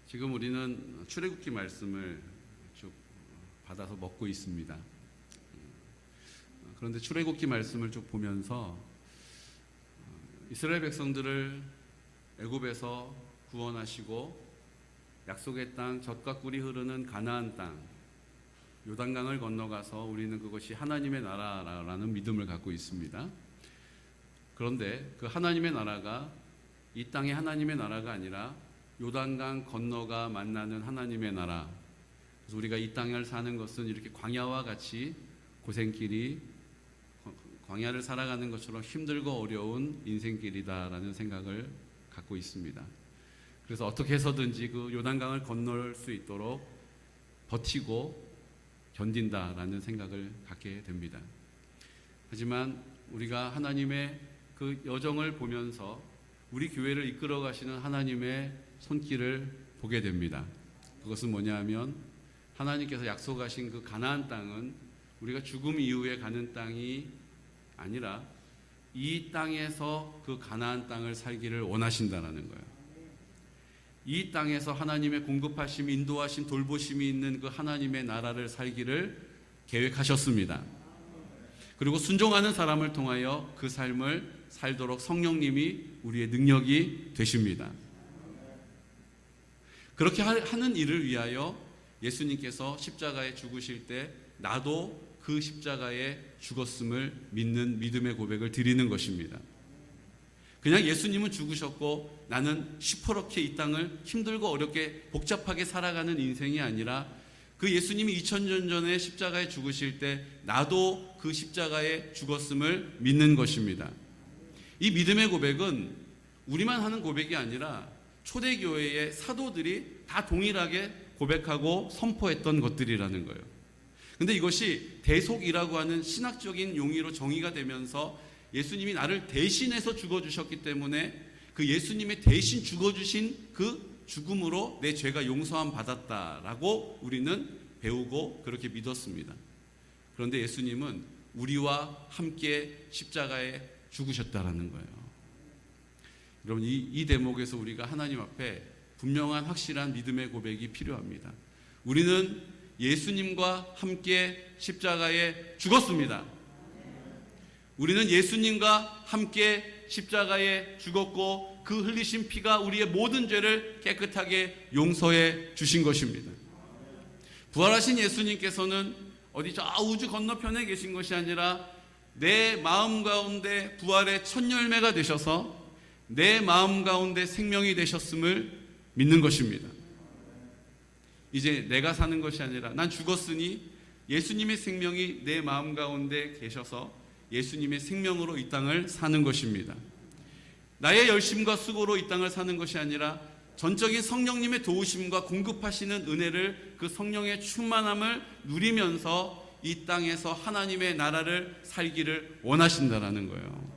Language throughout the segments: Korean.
지금 우리는 출애굽기 말씀을 쭉 받아서 먹고 있습니다. 그런데 출애굽기 말씀을 쭉 보면서 이스라엘 백성들을 애굽에서 구원하시고 약속의 땅, 젖과 꿀이 흐르는 가나안 땅, 요단강을 건너가서 우리는 그것이 하나님의 나라라는 믿음을 갖고 있습니다. 그런데 그 하나님의 나라가 이 땅의 하나님의 나라가 아니라 요단강 건너가 만나는 하나님의 나라. 그래서 우리가 이 땅을 사는 것은 이렇게 광야와 같이 고생길이, 광야를 살아가는 것처럼 힘들고 어려운 인생길이다라는 생각을 갖고 있습니다. 그래서 어떻게 해서든지 그 요단강을 건널 수 있도록 버티고 견딘다라는 생각을 갖게 됩니다. 하지만 우리가 하나님의 그 여정을 보면서 우리 교회를 이끌어 가시는 하나님의 손길을 보게 됩니다. 그것은 뭐냐 하면 하나님께서 약속하신 그 가나안 땅은 우리가 죽음 이후에 가는 땅이 아니라 이 땅에서 그 가나안 땅을 살기를 원하신다는 거예요. 이 땅에서 하나님의 공급하심, 인도하심, 돌보심이 있는 그 하나님의 나라를 살기를 계획하셨습니다. 그리고 순종하는 사람을 통하여 그 삶을 살도록 성령님이 우리의 능력이 되십니다. 그렇게 하는 일을 위하여 예수님께서 십자가에 죽으실 때 나도 그 십자가에 죽었음을 믿는 믿음의 고백을 드리는 것입니다. 그냥 예수님은 죽으셨고 나는 시퍼렇게 이 땅을 힘들고 어렵게 복잡하게 살아가는 인생이 아니라 그 예수님이 2000년 전에 십자가에 죽으실 때 나도 그 십자가에 죽었음을 믿는 것입니다. 이 믿음의 고백은 우리만 하는 고백이 아니라 초대교회의 사도들이 다 동일하게 고백하고 선포했던 것들이라는 거예요. 근데 이것이 대속이라고 하는 신학적인 용어로 정의가 되면서 예수님이 나를 대신해서 죽어주셨기 때문에 그 예수님의 대신 죽어주신 그 죽음으로 내 죄가 용서함 받았다라고 우리는 배우고 그렇게 믿었습니다. 그런데 예수님은 우리와 함께 십자가에 죽으셨다라는 거예요. 여러분 이 대목에서 우리가 하나님 앞에 분명한 확실한 믿음의 고백이 필요합니다. 우리는 예수님과 함께 십자가에 죽었습니다. 우리는 예수님과 함께 십자가에 죽었고 그 흘리신 피가 우리의 모든 죄를 깨끗하게 용서해 주신 것입니다. 부활하신 예수님께서는 어디 저 우주 건너편에 계신 것이 아니라 내 마음 가운데 부활의 첫 열매가 되셔서 내 마음 가운데 생명이 되셨음을 믿는 것입니다. 이제 내가 사는 것이 아니라 난 죽었으니 예수님의 생명이 내 마음 가운데 계셔서 예수님의 생명으로 이 땅을 사는 것입니다. 나의 열심과 수고로 이 땅을 사는 것이 아니라 전적인 성령님의 도우심과 공급하시는 은혜를 그 성령의 충만함을 누리면서 이 땅에서 하나님의 나라를 살기를 원하신다라는 거예요.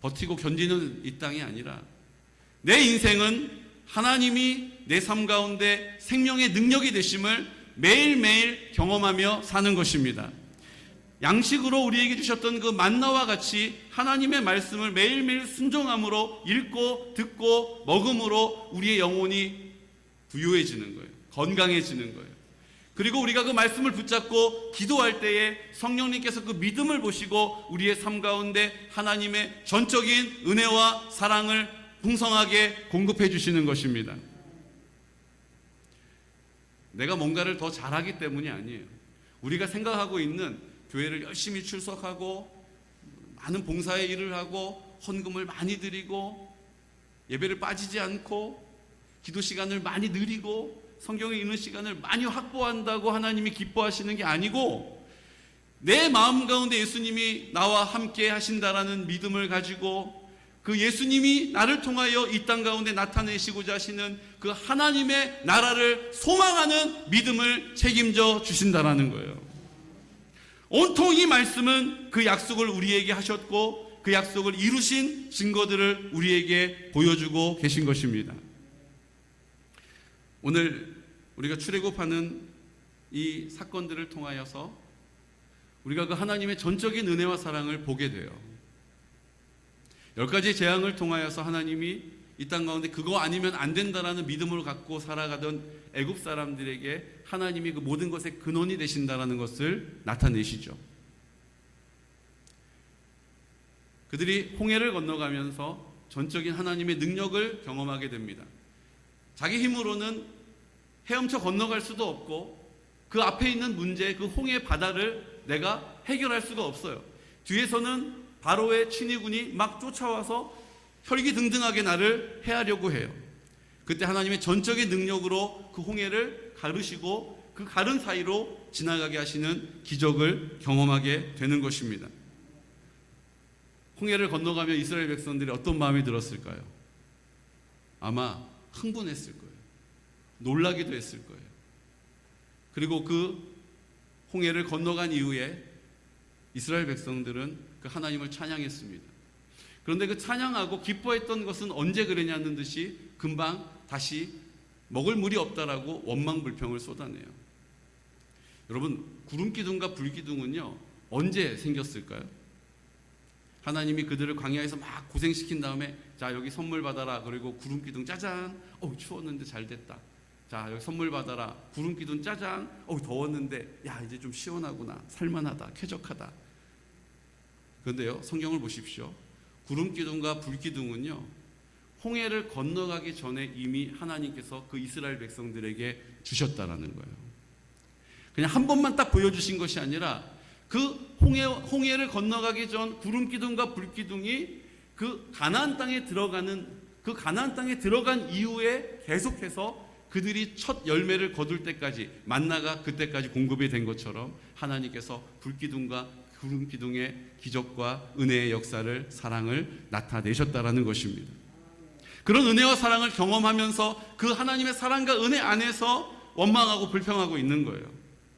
버티고 견디는 이 땅이 아니라 내 인생은 하나님이 내 삶 가운데 생명의 능력이 되심을 매일매일 경험하며 사는 것입니다. 양식으로 우리에게 주셨던 그 만나와 같이 하나님의 말씀을 매일매일 순종함으로 읽고 듣고 먹음으로 우리의 영혼이 부유해지는 거예요. 건강해지는 거예요. 그리고 우리가 그 말씀을 붙잡고 기도할 때에 성령님께서 그 믿음을 보시고 우리의 삶 가운데 하나님의 전적인 은혜와 사랑을 풍성하게 공급해 주시는 것입니다. 내가 뭔가를 더 잘하기 때문이 아니에요. 우리가 생각하고 있는 교회를 열심히 출석하고 많은 봉사의 일을 하고 헌금을 많이 드리고 예배를 빠지지 않고 기도 시간을 많이 늘리고 성경에 읽는 시간을 많이 확보한다고 하나님이 기뻐하시는 게 아니고 내 마음 가운데 예수님이 나와 함께 하신다라는 믿음을 가지고 그 예수님이 나를 통하여 이 땅 가운데 나타내시고자 하시는 그 하나님의 나라를 소망하는 믿음을 책임져 주신다라는 거예요. 온통 이 말씀은 그 약속을 우리에게 하셨고 그 약속을 이루신 증거들을 우리에게 보여주고 계신 것입니다. 오늘 우리가 출애굽하는 이 사건들을 통하여서 우리가 그 하나님의 전적인 은혜와 사랑을 보게 돼요. 10가지 재앙을 통하여서 하나님이 이 땅 가운데 그거 아니면 안 된다라는 믿음을 갖고 살아가던 애굽 사람들에게 하나님이 그 모든 것의 근원이 되신다라는 것을 나타내시죠. 그들이 홍해를 건너가면서 전적인 하나님의 능력을 경험하게 됩니다. 자기 힘으로는 헤엄쳐 건너갈 수도 없고 그 앞에 있는 문제, 그 홍해 바다를 내가 해결할 수가 없어요. 뒤에서는 바로의 친위군이 막 쫓아와서 혈기등등하게 나를 해하려고 해요. 그때 하나님의 전적인 능력으로 그 홍해를 가르시고 그 가른 사이로 지나가게 하시는 기적을 경험하게 되는 것입니다. 홍해를 건너가며 이스라엘 백성들이 어떤 마음이 들었을까요? 아마 흥분했을 거예요. 놀라기도 했을 거예요. 그리고 그 홍해를 건너간 이후에 이스라엘 백성들은 그 하나님을 찬양했습니다. 그런데 그 찬양하고 기뻐했던 것은 언제 그러냐는 듯이 금방 다시 먹을 물이 없다라고 원망불평을 쏟아내요. 여러분, 구름기둥과 불기둥은요 언제 생겼을까요? 하나님이 그들을 광야에서 막 고생시킨 다음에 자 여기 선물 받아라. 그리고 구름기둥 짜잔. 추웠는데 잘 됐다. 자 여기 선물 받아라. 구름기둥 짜잔. 더웠는데 야 이제 좀 시원하구나. 살만하다. 쾌적하다. 그런데요 성경을 보십시오. 구름기둥과 불기둥은요 홍해를 건너가기 전에 이미 하나님께서 그 이스라엘 백성들에게 주셨다라는 거예요. 그냥 한 번만 딱 보여주신 것이 아니라 그 홍해를 건너가기 전 구름기둥과 불기둥이 그 가나안 땅에 들어간 이후에 계속해서 그들이 첫 열매를 거둘 때까지 만나가 그때까지 공급이 된 것처럼 하나님께서 불기둥과 구름기둥의 기적과 은혜의 역사를 사랑을 나타내셨다라는 것입니다. 그런 은혜와 사랑을 경험하면서 그 하나님의 사랑과 은혜 안에서 원망하고 불평하고 있는 거예요.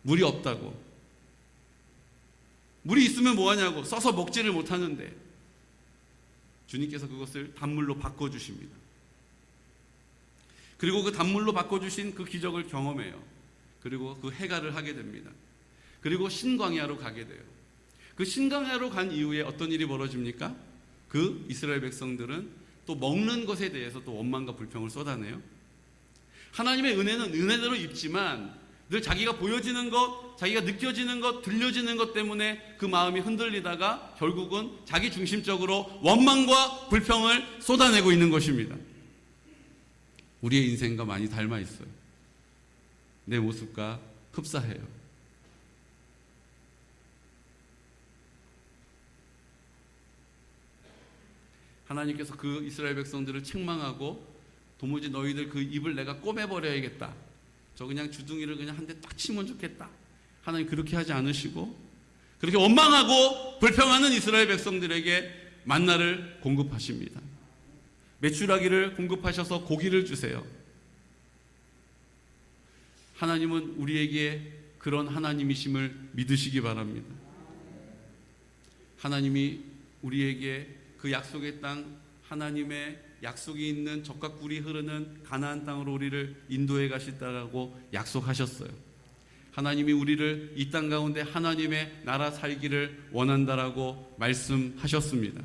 물이 없다고. 물이 있으면 뭐하냐고. 써서 먹지를 못하는데 주님께서 그것을 단물로 바꿔주십니다. 그리고 그 단물로 바꿔주신 그 기적을 경험해요. 그리고 그 해갈을 하게 됩니다. 그리고 신광야로 가게 돼요. 그 신광야로 간 이후에 어떤 일이 벌어집니까? 그 이스라엘 백성들은 또 먹는 것에 대해서 또 원망과 불평을 쏟아내요. 하나님의 은혜는 은혜대로 입지만 늘 자기가 보여지는 것, 자기가 느껴지는 것, 들려지는 것 때문에 그 마음이 흔들리다가 결국은 자기 중심적으로 원망과 불평을 쏟아내고 있는 것입니다. 우리의 인생과 많이 닮아 있어요. 내 모습과 흡사해요. 하나님께서 그 이스라엘 백성들을 책망하고 도무지 너희들 그 입을 내가 꼬매버려야겠다. 저 그냥 주둥이를 그냥 한 대 딱 치면 좋겠다. 하나님 그렇게 하지 않으시고 그렇게 원망하고 불평하는 이스라엘 백성들에게 만나를 공급하십니다. 메추라기를 공급하셔서 고기를 주세요. 하나님은 우리에게 그런 하나님이심을 믿으시기 바랍니다. 하나님이 우리에게 그 약속의 땅, 하나님의 약속이 있는 젖과 꿀이 흐르는 가나안 땅으로 우리를 인도해 가시다라고 약속하셨어요. 하나님이 우리를 이 땅 가운데 하나님의 나라 살기를 원한다라고 말씀하셨습니다.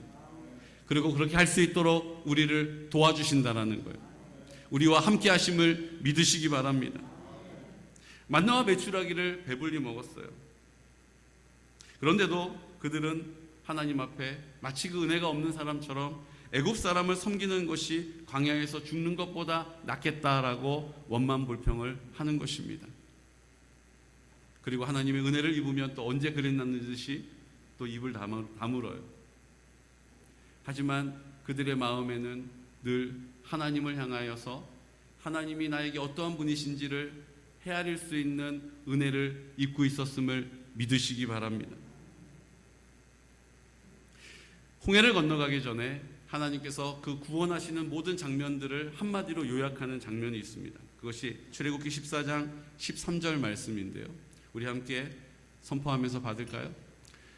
그리고 그렇게 할 수 있도록 우리를 도와주신다라는 거예요. 우리와 함께 하심을 믿으시기 바랍니다. 만나와 메추라기를 배불리 먹었어요. 그런데도 그들은 하나님 앞에 마치 그 은혜가 없는 사람처럼 애굽 사람을 섬기는 것이 광야에서 죽는 것보다 낫겠다라고 원망불평을 하는 것입니다. 그리고 하나님의 은혜를 입으면 또 언제 그랬나는 듯이 또 입을 다물어요. 하지만 그들의 마음에는 늘 하나님을 향하여서 하나님이 나에게 어떠한 분이신지를 헤아릴 수 있는 은혜를 입고 있었음을 믿으시기 바랍니다. 홍해를 건너가기 전에 하나님께서 그 구원하시는 모든 장면들을 한마디로 요약하는 장면이 있습니다. 그것이 출애굽기 14장 13절 말씀인데요. 우리 함께 선포하면서 받을까요?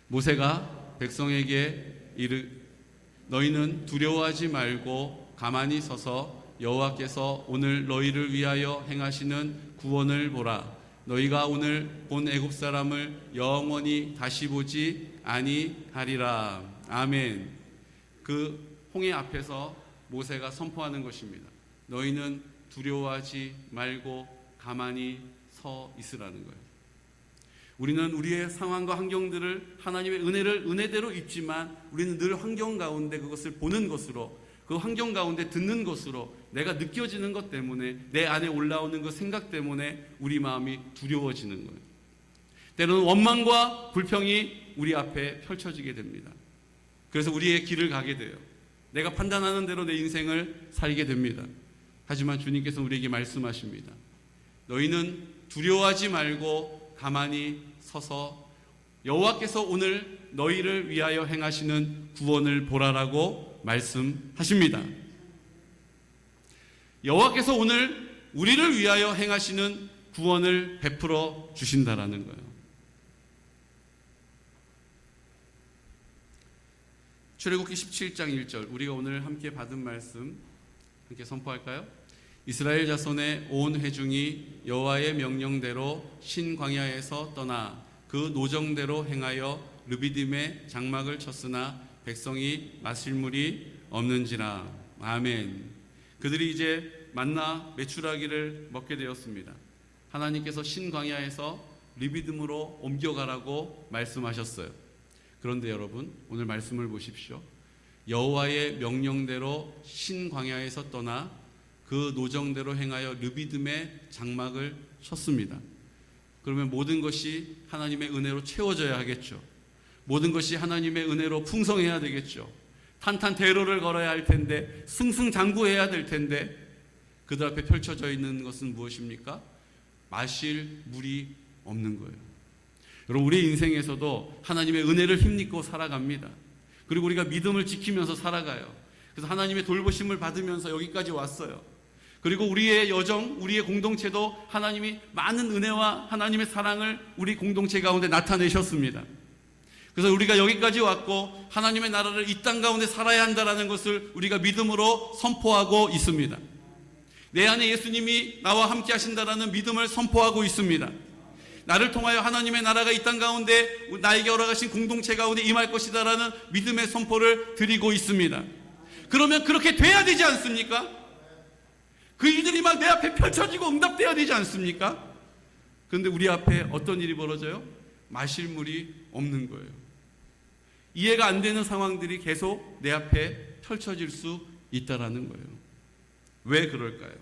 모세가 백성에게 너희는 두려워하지 말고 가만히 서서 여호와께서 오늘 너희를 위하여 행하시는 구원을 보라. 너희가 오늘 본 애굽 사람을 영원히 다시 보지 아니하리라. 아멘. 그 홍해 앞에서 모세가 선포하는 것입니다. 너희는 두려워하지 말고 가만히 서 있으라는 거예요. 우리는 우리의 상황과 환경들을 하나님의 은혜를 은혜대로 입지만 우리는 늘 환경 가운데 그것을 보는 것으로, 그 환경 가운데 듣는 것으로, 내가 느껴지는 것 때문에, 내 안에 올라오는 그 생각 때문에 우리 마음이 두려워지는 거예요. 때로는 원망과 불평이 우리 앞에 펼쳐지게 됩니다. 그래서 우리의 길을 가게 돼요. 내가 판단하는 대로 내 인생을 살게 됩니다. 하지만 주님께서 우리에게 말씀하십니다. 너희는 두려워하지 말고 가만히 서서 여호와께서 오늘 너희를 위하여 행하시는 구원을 보라라고 말씀하십니다. 여호와께서 오늘 우리를 위하여 행하시는 구원을 베풀어 주신다라는 거예요. 출애굽기 17장 1절, 우리가 오늘 함께 받은 말씀 함께 선포할까요? 이스라엘 자손의 온 회중이 여호와의 명령대로 신광야에서 떠나 그 노정대로 행하여 르비딤의 장막을 쳤으나 백성이 마실 물이 없는지라. 아멘. 그들이 이제 만나 메추라기를 먹게 되었습니다. 하나님께서 신광야에서 르비딤으로 옮겨가라고 말씀하셨어요. 그런데 여러분, 오늘 말씀을 보십시오. 여호와의 명령대로 신광야에서 떠나 그 노정대로 행하여 르비딤의 장막을 쳤습니다. 그러면 모든 것이 하나님의 은혜로 채워져야 하겠죠. 모든 것이 하나님의 은혜로 풍성해야 되겠죠. 탄탄대로를 걸어야 할 텐데, 승승장구해야 될 텐데, 그들 앞에 펼쳐져 있는 것은 무엇입니까? 마실 물이 없는 거예요. 여러분, 우리 인생에서도 하나님의 은혜를 힘입고 살아갑니다. 그리고 우리가 믿음을 지키면서 살아가요. 그래서 하나님의 돌보심을 받으면서 여기까지 왔어요. 그리고 우리의 여정, 우리의 공동체도 하나님이 많은 은혜와 하나님의 사랑을 우리 공동체 가운데 나타내셨습니다. 그래서 우리가 여기까지 왔고 하나님의 나라를 이 땅 가운데 살아야 한다는 것을 우리가 믿음으로 선포하고 있습니다. 내 안에 예수님이 나와 함께 하신다라는 믿음을 선포하고 있습니다. 나를 통하여 하나님의 나라가 이 땅 가운데 나에게 허락하신 공동체 가운데 임할 것이다라는 믿음의 선포를 드리고 있습니다. 그러면 그렇게 돼야 되지 않습니까? 그 일들이 막 내 앞에 펼쳐지고 응답돼야 되지 않습니까? 그런데 우리 앞에 어떤 일이 벌어져요? 마실 물이 없는 거예요. 이해가 안 되는 상황들이 계속 내 앞에 펼쳐질 수 있다라는 거예요. 왜 그럴까요?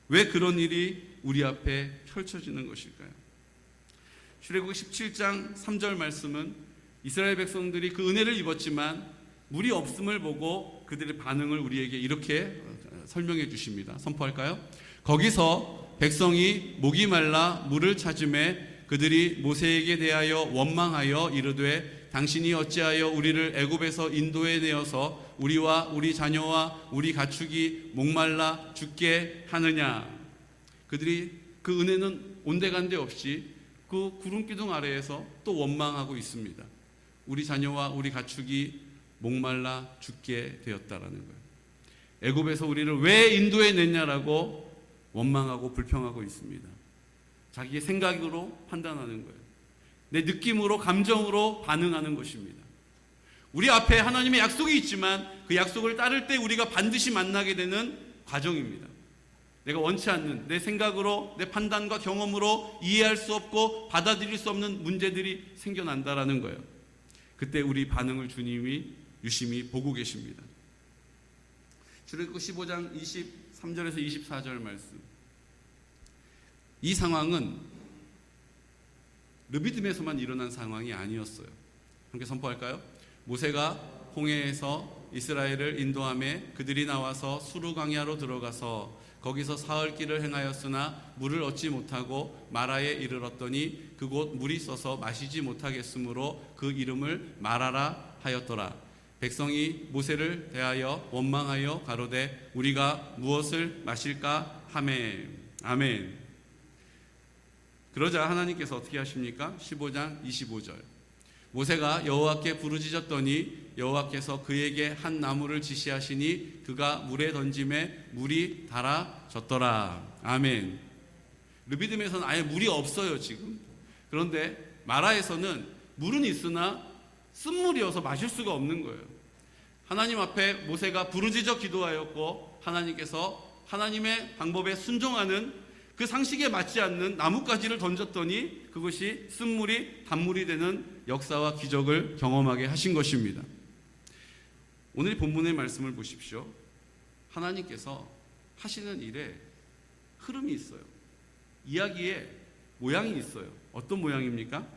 왜 그런 일이 우리 앞에 펼쳐지는 것일까요? 출애굽기 17장 3절 말씀은 이스라엘 백성들이 그 은혜를 입었지만 물이 없음을 보고 그들의 반응을 우리에게 이렇게 설명해 주십니다. 선포할까요? 거기서 백성이 목이 말라 물을 찾음에 그들이 모세에게 대하여 원망하여 이르되 당신이 어찌하여 우리를 애굽에서 인도해 내어서 우리와 우리 자녀와 우리 가축이 목말라 죽게 하느냐. 그들이 그 은혜는 온데간데 없이 그 구름기둥 아래에서 또 원망하고 있습니다. 우리 자녀와 우리 가축이 목말라 죽게 되었다라는 거예요. 애굽에서 우리를 왜 인도해 냈냐라고 원망하고 불평하고 있습니다. 자기의 생각으로 판단하는 거예요. 내 느낌으로, 감정으로 반응하는 것입니다. 우리 앞에 하나님의 약속이 있지만 그 약속을 따를 때 우리가 반드시 만나게 되는 과정입니다. 내가 원치 않는 내 생각으로, 내 판단과 경험으로 이해할 수 없고 받아들일 수 없는 문제들이 생겨난다라는 거예요. 그때 우리 반응을 주님이 유심히 보고 계십니다. 출애굽기 15장 23절에서 24절 말씀. 이 상황은 르비딤에서만 일어난 상황이 아니었어요. 함께 선포할까요? 모세가 홍해에서 이스라엘을 인도하며 그들이 나와서 수르 광야로 들어가서 거기서 사흘 길을 행하였으나 물을 얻지 못하고 마라에 이르렀더니 그곳 물이 써서 마시지 못하겠으므로 그 이름을 마라라 하였더라. 백성이 모세를 대하여 원망하여 가로되 우리가 무엇을 마실까 하매. 아멘. 그러자 하나님께서 어떻게 하십니까? 15장 25절. 모세가 여호와께 부르짖었더니 여호와께서 그에게 한 나무를 지시하시니 그가 물에 던짐에 물이 달아졌더라. 아멘. 르비딤에서는 아예 물이 없어요 지금. 그런데 마라에서는 물은 있으나 쓴물이어서 마실 수가 없는 거예요. 하나님 앞에 모세가 부르짖어 기도하였고 하나님께서 하나님의 방법에 순종하는 그 상식에 맞지 않는 나뭇가지를 던졌더니 그것이 쓴물이 단물이 되는 역사와 기적을 경험하게 하신 것입니다. 오늘 본문의 말씀을 보십시오. 하나님께서 하시는 일에 흐름이 있어요. 이야기에 모양이 있어요. 어떤 모양입니까?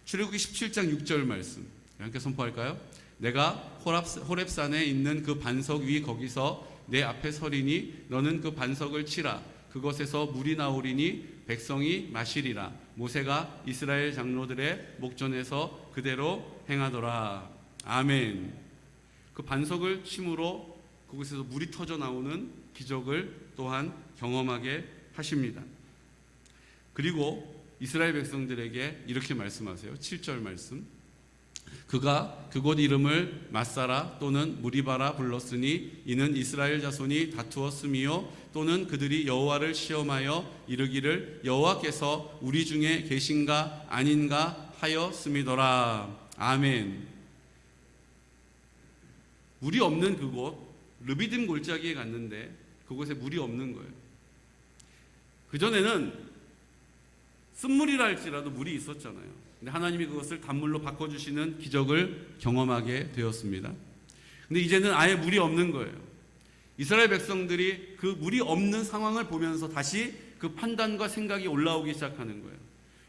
출애굽기 17장 6절 말씀 함께 선포할까요? 내가 호렙산에 있는 그 반석 위 거기서 내 앞에 서리니 너는 그 반석을 치라. 그것에서 물이 나오리니 백성이 마시리라. 모세가 이스라엘 장로들의 목전에서 그대로 행하더라. 아멘. 그 반석을 침으로 그곳에서 물이 터져 나오는 기적을 또한 경험하게 하십니다. 그리고 이스라엘 백성들에게 이렇게 말씀하세요. 7절 말씀. 그가 그곳 이름을 마사라 또는 무리바라 불렀으니 이는 이스라엘 자손이 다투었음이요 또는 그들이 여호와를 시험하여 이르기를 여호와께서 우리 중에 계신가 아닌가 하였음이더라. 아멘. 물이 없는 그곳 르비딤 골짜기에 갔는데 그곳에 물이 없는 거예요. 그전에는 쓴물이라 할지라도 물이 있었잖아요. 근데 하나님이 그것을 단물로 바꿔주시는 기적을 경험하게 되었습니다. 근데 이제는 아예 물이 없는 거예요. 이스라엘 백성들이 그 물이 없는 상황을 보면서 다시 그 판단과 생각이 올라오기 시작하는 거예요.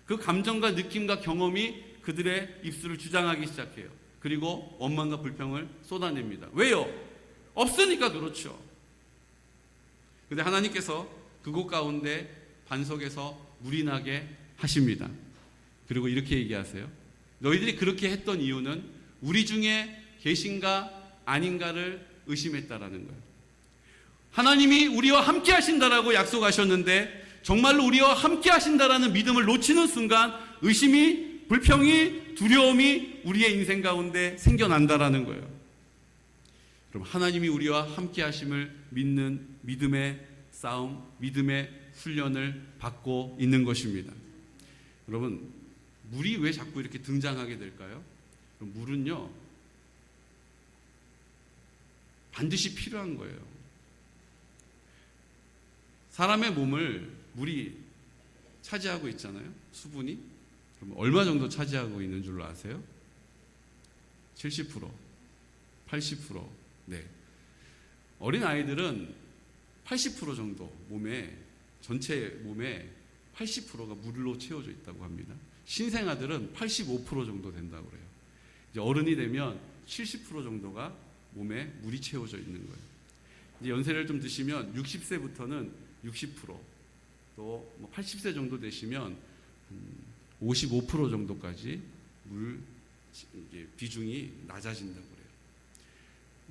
그 감정과 느낌과 경험이 그들의 입술을 주장하기 시작해요. 그리고 원망과 불평을 쏟아냅니다. 왜요? 없으니까 그렇죠. 근데 하나님께서 그곳 가운데 반석에서 물이 나게 하십니다. 그리고 이렇게 얘기하세요. 너희들이 그렇게 했던 이유는 우리 중에 계신가 아닌가를 의심했다라는 거예요. 하나님이 우리와 함께 하신다라고 약속하셨는데 정말로 우리와 함께 하신다라는 믿음을 놓치는 순간 의심이, 불평이, 두려움이 우리의 인생 가운데 생겨난다라는 거예요. 그럼 하나님이 우리와 함께 하심을 믿는 믿음의 싸움, 믿음의 훈련을 받고 있는 것입니다. 여러분, 물이 왜 자꾸 이렇게 등장하게 될까요? 물은요, 반드시 필요한 거예요. 사람의 몸을 물이 차지하고 있잖아요. 수분이. 그럼 얼마 정도 차지하고 있는 줄로 아세요? 70%, 80%. 네. 어린 아이들은 80% 정도 전체 몸에 80%가 물로 채워져 있다고 합니다. 신생아들은 85% 정도 된다고 그래요. 이제 어른이 되면 70% 정도가 몸에 물이 채워져 있는 거예요. 이제 연세를 좀 드시면 60세부터는 60%, 또 80세 정도 되시면 55% 정도까지 물 비중이 낮아진다고 그래요.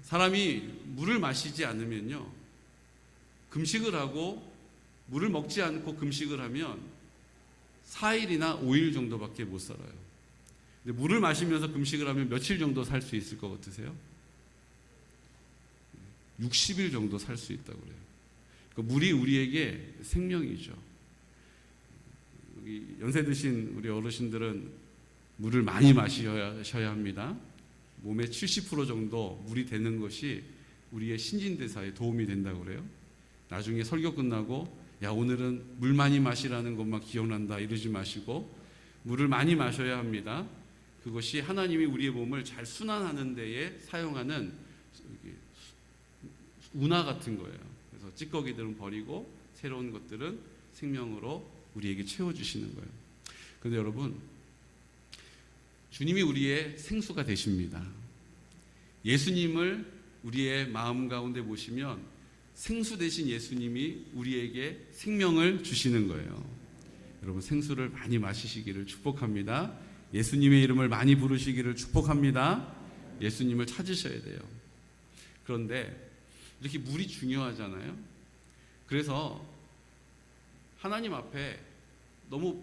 사람이 물을 마시지 않으면요, 금식을 하고 물을 먹지 않고 금식을 하면 4일이나 5일 정도밖에 못 살아요. 근데 물을 마시면서 금식을 하면 며칠 정도 살 수 있을 것 같으세요? 60일 정도 살 수 있다고 그래요. 그러니까 물이 우리에게 생명이죠. 여기 연세 드신 우리 어르신들은 물을 많이 마셔야 합니다. 몸의 70% 정도 물이 되는 것이 우리의 신진대사에 도움이 된다고 그래요. 나중에 설교 끝나고 야, 오늘은 물 많이 마시라는 것만 기억난다 이러지 마시고 물을 많이 마셔야 합니다. 그것이 하나님이 우리의 몸을 잘 순환하는 데에 사용하는 운하 같은 거예요. 그래서 찌꺼기들은 버리고 새로운 것들은 생명으로 우리에게 채워주시는 거예요. 그런데 여러분, 주님이 우리의 생수가 되십니다. 예수님을 우리의 마음 가운데 모시면 생수 되신 예수님이 우리에게 생명을 주시는 거예요. 여러분, 생수를 많이 마시시기를 축복합니다. 예수님의 이름을 많이 부르시기를 축복합니다. 예수님을 찾으셔야 돼요. 그런데 이렇게 물이 중요하잖아요. 그래서 하나님 앞에 너무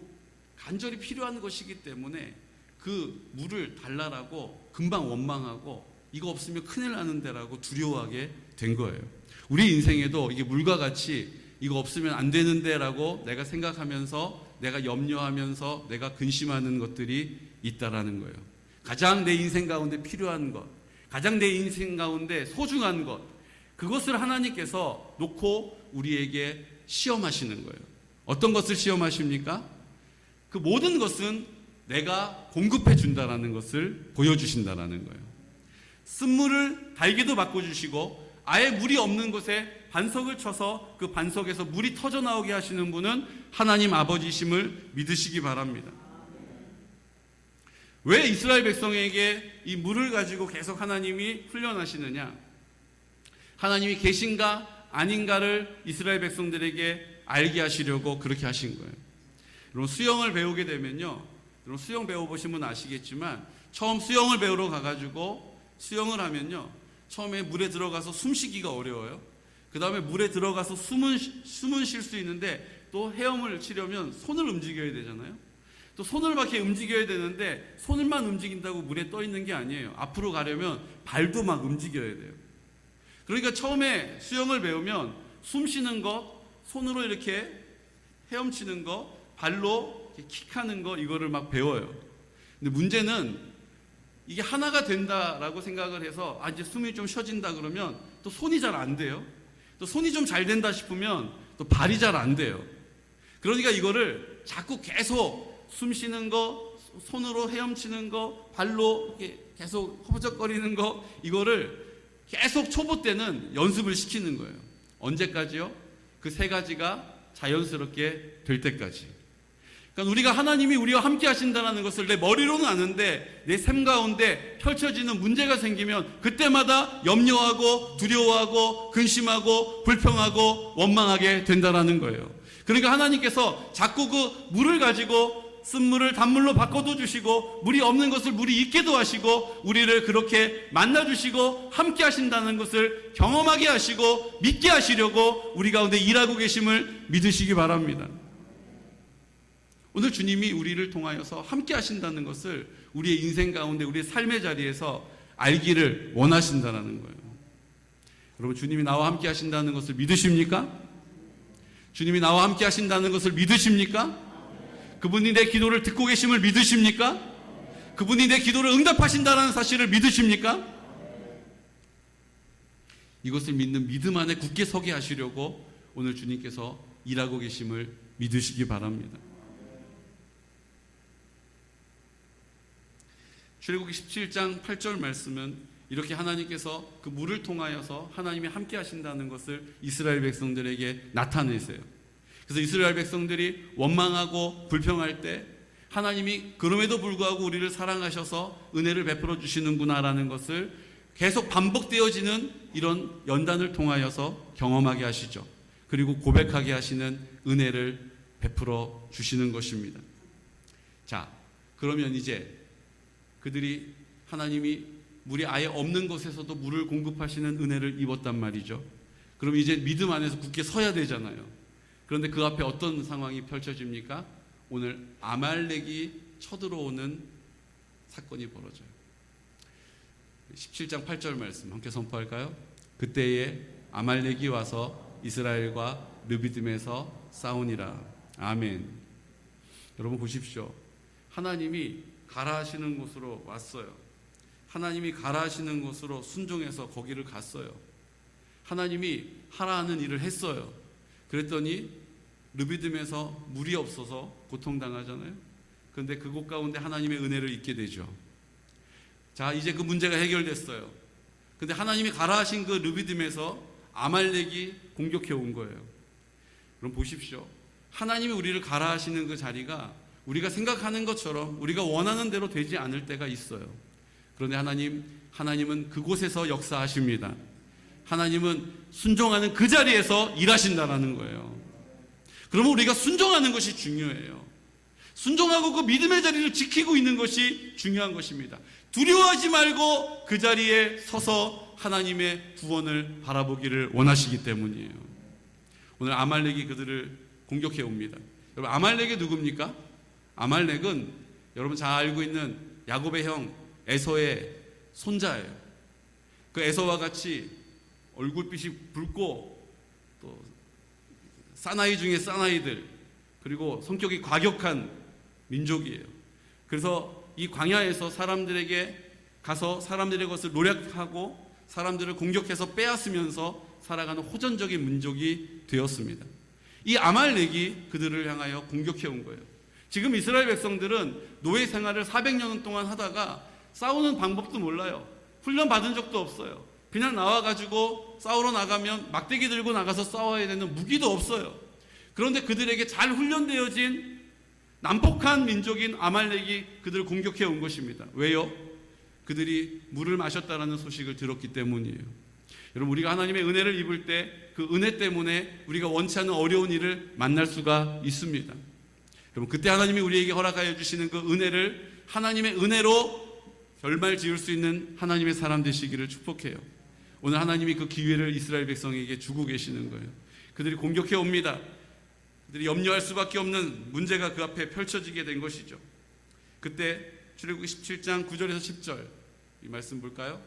간절히 필요한 것이기 때문에 그 물을 달라라고 금방 원망하고 이거 없으면 큰일 나는데라고 두려워하게 된 거예요. 우리 인생에도 이게 물과 같이 이거 없으면 안 되는데라고 내가 생각하면서 내가 염려하면서 내가 근심하는 것들이 있다라는 거예요. 가장 내 인생 가운데 필요한 것, 가장 내 인생 가운데 소중한 것, 그것을 하나님께서 놓고 우리에게 시험하시는 거예요. 어떤 것을 시험하십니까? 그 모든 것은 내가 공급해 준다라는 것을 보여주신다라는 거예요. 쓴물을 달기도 바꿔주시고 아예 물이 없는 곳에 반석을 쳐서 그 반석에서 물이 터져 나오게 하시는 분은 하나님 아버지심을 믿으시기 바랍니다. 왜 이스라엘 백성에게 이 물을 가지고 계속 하나님이 훈련하시느냐? 하나님이 계신가 아닌가를 이스라엘 백성들에게 알게 하시려고 그렇게 하신 거예요. 여러분, 수영을 배우게 되면요, 여러분 수영 배워보신 분 아시겠지만 처음 수영을 배우러 가가지고 수영을 하면요, 처음에 물에 들어가서 숨쉬기가 어려워요. 그 다음에 물에 들어가서 숨은 쉴 수 있는데 또 헤엄을 치려면 손을 움직여야 되잖아요. 또 손을 막 이렇게 움직여야 되는데 손을만 움직인다고 물에 떠 있는 게 아니에요. 앞으로 가려면 발도 막 움직여야 돼요. 그러니까 처음에 수영을 배우면 숨 쉬는 것, 손으로 이렇게 헤엄치는 거, 발로 이렇게 킥하는 거, 이거를 막 배워요. 근데 문제는 이게 하나가 된다라고 생각을 해서 이제 숨이 좀 쉬어진다 그러면 또 손이 잘 안 돼요. 또 손이 좀 잘 된다 싶으면 또 발이 잘 안 돼요. 그러니까 이거를 자꾸 계속 숨 쉬는 거, 손으로 헤엄치는 거, 발로 이렇게 계속 허벅적거리는 거, 이거를 계속 초보 때는 연습을 시키는 거예요. 언제까지요? 그 세 가지가 자연스럽게 될 때까지. 그러니까 우리가 하나님이 우리와 함께 하신다는 것을 내 머리로는 아는데 내 삶 가운데 펼쳐지는 문제가 생기면 그때마다 염려하고 두려워하고 근심하고 불평하고 원망하게 된다는 거예요. 그러니까 하나님께서 자꾸 그 물을 가지고 쓴물을 단물로 바꿔도 주시고 물이 없는 것을 물이 있게도 하시고 우리를 그렇게 만나주시고 함께 하신다는 것을 경험하게 하시고 믿게 하시려고 우리 가운데 일하고 계심을 믿으시기 바랍니다. 오늘 주님이 우리를 통하여서 함께 하신다는 것을 우리의 인생 가운데 우리의 삶의 자리에서 알기를 원하신다는 거예요. 여러분, 주님이 나와 함께 하신다는 것을 믿으십니까? 주님이 나와 함께 하신다는 것을 믿으십니까? 그분이 내 기도를 듣고 계심을 믿으십니까? 그분이 내 기도를 응답하신다는 사실을 믿으십니까? 이것을 믿는 믿음 안에 굳게 서게 하시려고 오늘 주님께서 일하고 계심을 믿으시기 바랍니다. 출애굽기 17장 8절 말씀은 이렇게 하나님께서 그 물을 통하여서 하나님이 함께 하신다는 것을 이스라엘 백성들에게 나타내세요. 그래서 이스라엘 백성들이 원망하고 불평할 때 하나님이 그럼에도 불구하고 우리를 사랑하셔서 은혜를 베풀어 주시는구나라는 것을 계속 반복되어지는 이런 연단을 통하여서 경험하게 하시죠. 그리고 고백하게 하시는 은혜를 베풀어 주시는 것입니다. 자, 그러면 이제 그들이 하나님이 물이 아예 없는 곳에서도 물을 공급하시는 은혜를 입었단 말이죠. 그럼 이제 믿음 안에서 굳게 서야 되잖아요. 그런데 그 앞에 어떤 상황이 펼쳐집니까? 오늘 아말렉이 쳐들어오는 사건이 벌어져요. 17장 8절 말씀 함께 선포할까요? 그때에 아말렉이 와서 이스라엘과 르비딤에서 싸우니라. 아멘. 여러분 보십시오. 하나님이 가라 하시는 곳으로 왔어요. 하나님이 가라 하시는 곳으로 순종해서 거기를 갔어요. 하나님이 하라 하는 일을 했어요. 그랬더니 르비딤에서 물이 없어서 고통당하잖아요. 그런데 그곳 가운데 하나님의 은혜를 잊게 되죠. 자, 이제 그 문제가 해결됐어요. 근데 하나님이 가라 하신 그 르비딤에서 아말렉이 공격해 온 거예요. 그럼 보십시오. 하나님이 우리를 가라 하시는 그 자리가 우리가 생각하는 것처럼 우리가 원하는 대로 되지 않을 때가 있어요. 그런데 하나님은 그곳에서 역사하십니다. 하나님은 순종하는 그 자리에서 일하신다라는 거예요. 그러면 우리가 순종하는 것이 중요해요. 순종하고 그 믿음의 자리를 지키고 있는 것이 중요한 것입니다. 두려워하지 말고 그 자리에 서서 하나님의 구원을 바라보기를 원하시기 때문이에요. 오늘 아말렉이 그들을 공격해 옵니다. 여러분, 아말렉이 누굽니까? 아말렉은 여러분 잘 알고 있는 야곱의 형 에서의 손자예요. 그 에서와 같이 얼굴빛이 붉고 또 사나이 중에 사나이들, 그리고 성격이 과격한 민족이에요. 그래서 이 광야에서 사람들에게 가서 사람들의 것을 노력하고 사람들을 공격해서 빼앗으면서 살아가는 호전적인 민족이 되었습니다. 이 아말렉이 그들을 향하여 공격해 온 거예요. 지금 이스라엘 백성들은 노예 생활을 400년 동안 하다가 싸우는 방법도 몰라요. 훈련 받은 적도 없어요. 그냥 나와가지고 싸우러 나가면 막대기 들고 나가서 싸워야 되는 무기도 없어요. 그런데 그들에게 잘 훈련되어진 난폭한 민족인 아말렉이 그들을 공격해 온 것입니다. 왜요? 그들이 물을 마셨다라는 소식을 들었기 때문이에요. 여러분, 우리가 하나님의 은혜를 입을 때 그 은혜 때문에 우리가 원치 않는 어려운 일을 만날 수가 있습니다. 여러분, 그때 하나님이 우리에게 허락하여 주시는 그 은혜를 하나님의 은혜로 결말 지을 수 있는 하나님의 사람 되시기를 축복해요. 오늘 하나님이 그 기회를 이스라엘 백성에게 주고 계시는 거예요. 그들이 공격해 옵니다. 그들이 염려할 수밖에 없는 문제가 그 앞에 펼쳐지게 된 것이죠. 그때 출애굽기 17장 9절에서 10절 이 말씀 볼까요?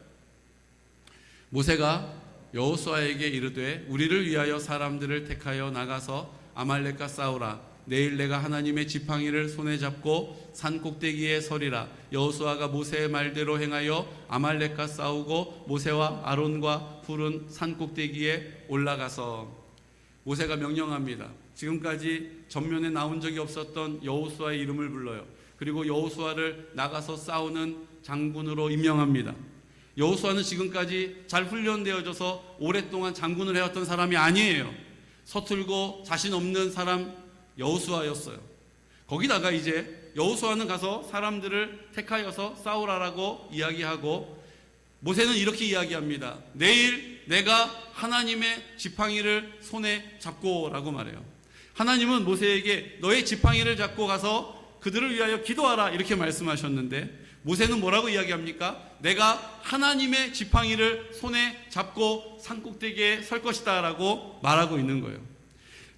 모세가 여호수아에게 이르되 우리를 위하여 사람들을 택하여 나가서 아말렉과 싸우라. 내일 내가 하나님의 지팡이를 손에 잡고 산 꼭대기에 서리라. 여호수아가 모세의 말대로 행하여 아말렉과 싸우고 모세와 아론과 훌은 산 꼭대기에 올라가서. 모세가 명령합니다. 지금까지 전면에 나온 적이 없었던 여호수아의 이름을 불러요. 그리고 여호수아를 나가서 싸우는 장군으로 임명합니다. 여호수아는 지금까지 잘 훈련되어져서 오랫동안 장군을 해왔던 사람이 아니에요. 서툴고 자신 없는 사람 여호수아였어요. 거기다가 이제 여호수아는 가서 사람들을 택하여서 싸우라라고 이야기하고 모세는 이렇게 이야기합니다. 내일 내가 하나님의 지팡이를 손에 잡고라고 말해요. 하나님은 모세에게 너의 지팡이를 잡고 가서 그들을 위하여 기도하라 이렇게 말씀하셨는데 모세는 뭐라고 이야기합니까? 내가 하나님의 지팡이를 손에 잡고 산꼭대기에 설 것이다 라고 말하고 있는 거예요.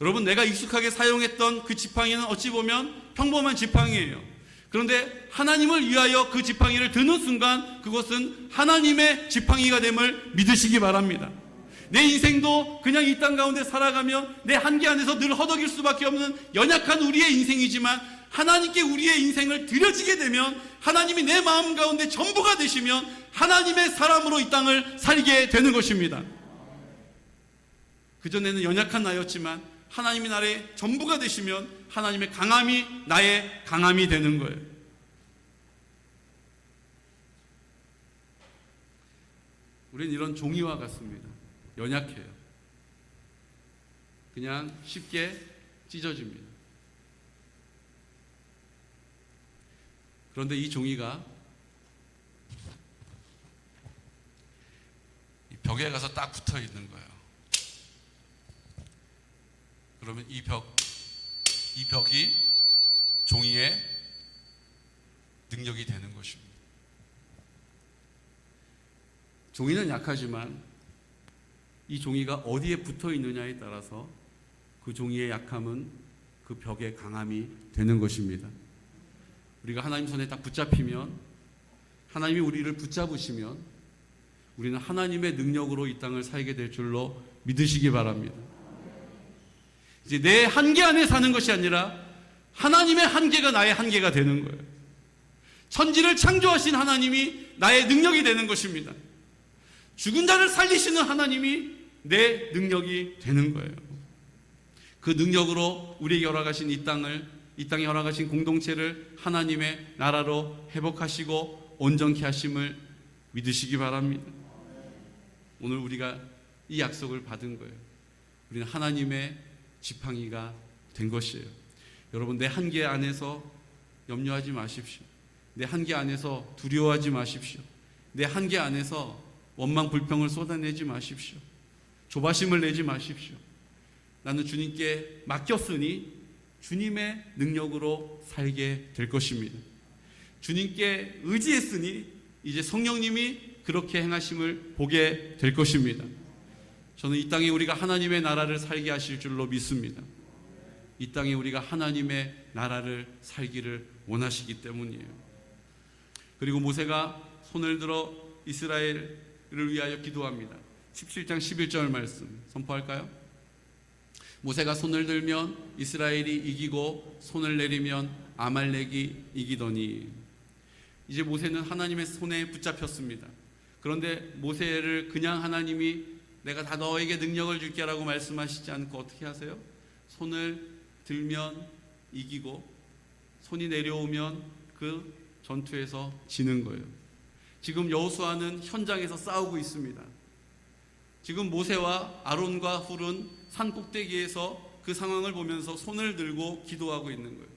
여러분, 내가 익숙하게 사용했던 그 지팡이는 어찌 보면 평범한 지팡이에요. 그런데 하나님을 위하여 그 지팡이를 드는 순간 그것은 하나님의 지팡이가 됨을 믿으시기 바랍니다. 내 인생도 그냥 이 땅 가운데 살아가며 내 한계 안에서 늘 허덕일 수밖에 없는 연약한 우리의 인생이지만 하나님께 우리의 인생을 드려지게 되면 하나님이 내 마음 가운데 전부가 되시면 하나님의 사람으로 이 땅을 살게 되는 것입니다. 그전에는 연약한 나였지만 하나님이 나의 전부가 되시면 하나님의 강함이 나의 강함이 되는 거예요. 우리는 이런 종이와 같습니다. 연약해요. 그냥 쉽게 찢어집니다. 그런데 이 종이가 벽에 가서 딱 붙어 있는 거예요. 그러면 이 벽이 종이의 능력이 되는 것입니다. 종이는 약하지만 이 종이가 어디에 붙어 있느냐에 따라서 그 종이의 약함은 그 벽의 강함이 되는 것입니다. 우리가 하나님 손에 딱 붙잡히면, 하나님이 우리를 붙잡으시면 우리는 하나님의 능력으로 이 땅을 살게 될 줄로 믿으시기 바랍니다. 이제 내 한계 안에 사는 것이 아니라 하나님의 한계가 나의 한계가 되는 거예요. 천지를 창조하신 하나님이 나의 능력이 되는 것입니다. 죽은 자를 살리시는 하나님이 내 능력이 되는 거예요. 그 능력으로 우리에게 허락하신 이 땅에 허락하신 공동체를 하나님의 나라로 회복하시고 온전케 하심을 믿으시기 바랍니다. 오늘 우리가 이 약속을 받은 거예요. 우리는 하나님의 지팡이가 된 것이에요. 여러분, 내 한계 안에서 염려하지 마십시오. 내 한계 안에서 두려워하지 마십시오. 내 한계 안에서 원망 불평을 쏟아내지 마십시오. 조바심을 내지 마십시오. 나는 주님께 맡겼으니 주님의 능력으로 살게 될 것입니다. 주님께 의지했으니 이제 성령님이 그렇게 행하심을 보게 될 것입니다. 저는 이 땅에 우리가 하나님의 나라를 살게 하실 줄로 믿습니다. 이 땅에 우리가 하나님의 나라를 살기를 원하시기 때문이에요. 그리고 모세가 손을 들어 이스라엘을 위하여 기도합니다. 17장 11절 말씀 선포할까요? 모세가 손을 들면 이스라엘이 이기고 손을 내리면 아말렉이 이기더니. 이제 모세는 하나님의 손에 붙잡혔습니다. 그런데 모세를 그냥 하나님이 내가 다 너에게 능력을 줄게 라고 말씀하시지 않고 어떻게 하세요? 손을 들면 이기고 손이 내려오면 그 전투에서 지는 거예요. 지금 여호수아는 현장에서 싸우고 있습니다. 지금 모세와 아론과 훌은 산 꼭대기에서 그 상황을 보면서 손을 들고 기도하고 있는 거예요.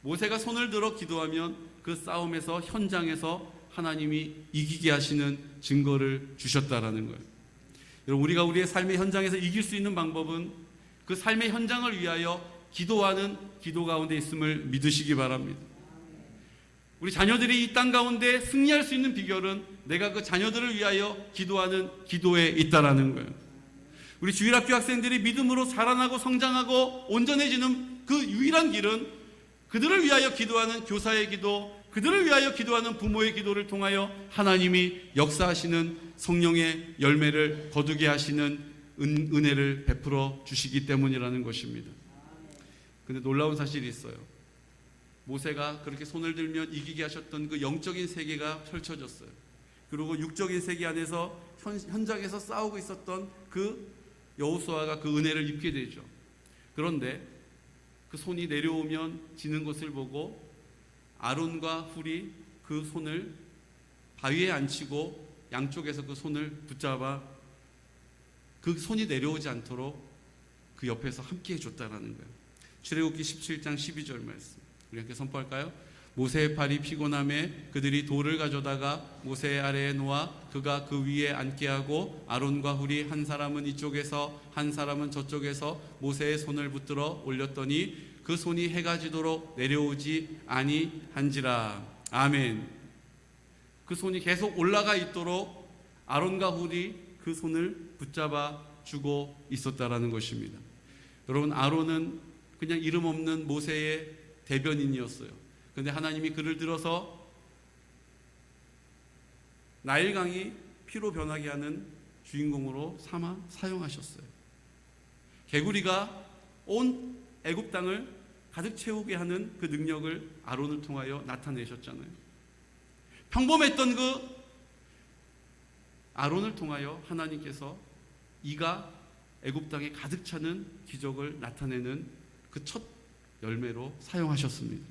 모세가 손을 들어 기도하면 그 싸움에서 현장에서 하나님이 이기게 하시는 증거를 주셨다라는 거예요. 여러분, 우리가 우리의 삶의 현장에서 이길 수 있는 방법은 그 삶의 현장을 위하여 기도하는 기도 가운데 있음을 믿으시기 바랍니다. 우리 자녀들이 이 땅 가운데 승리할 수 있는 비결은 내가 그 자녀들을 위하여 기도하는 기도에 있다라는 거예요. 우리 주일학교 학생들이 믿음으로 자라나고 성장하고 온전해지는 그 유일한 길은 그들을 위하여 기도하는 교사의 기도, 그들을 위하여 기도하는 부모의 기도를 통하여 하나님이 역사하시는 성령의 열매를 거두게 하시는 은혜를 베풀어 주시기 때문이라는 것입니다. 근데 놀라운 사실이 있어요. 모세가 그렇게 손을 들면 이기게 하셨던 그 영적인 세계가 펼쳐졌어요. 그리고 육적인 세계 안에서 현장에서 싸우고 있었던 그 여호수아가 그 은혜를 입게 되죠. 그런데 그 손이 내려오면 지는 것을 보고 아론과 훌이 그 손을 바위에 앉히고 양쪽에서 그 손을 붙잡아 그 손이 내려오지 않도록 그 옆에서 함께 해줬다라는 거예요. 출애굽기 17장 12절 말씀 우리 함께 선포할까요? 모세의 팔이 피곤함에 그들이 돌을 가져다가 모세의 아래에 놓아 그가 그 위에 앉게 하고 아론과 훌이 한 사람은 이쪽에서 한 사람은 저쪽에서 모세의 손을 붙들어 올렸더니 그 손이 해가 지도록 내려오지 아니한지라. 아멘. 그 손이 계속 올라가 있도록 아론과 훌이 그 손을 붙잡아 주고 있었다라는 것입니다. 여러분, 아론은 그냥 이름 없는 모세의 대변인이었어요. 그런데 하나님이 그를 들어서 나일강이 피로 변하게 하는 주인공으로 삼아 사용하셨어요. 개구리가 온 애굽 땅을 가득 채우게 하는 그 능력을 아론을 통하여 나타내셨잖아요. 평범했던 그 아론을 통하여 하나님께서 이가 애굽 땅에 가득 차는 기적을 나타내는 그 첫 열매로 사용하셨습니다.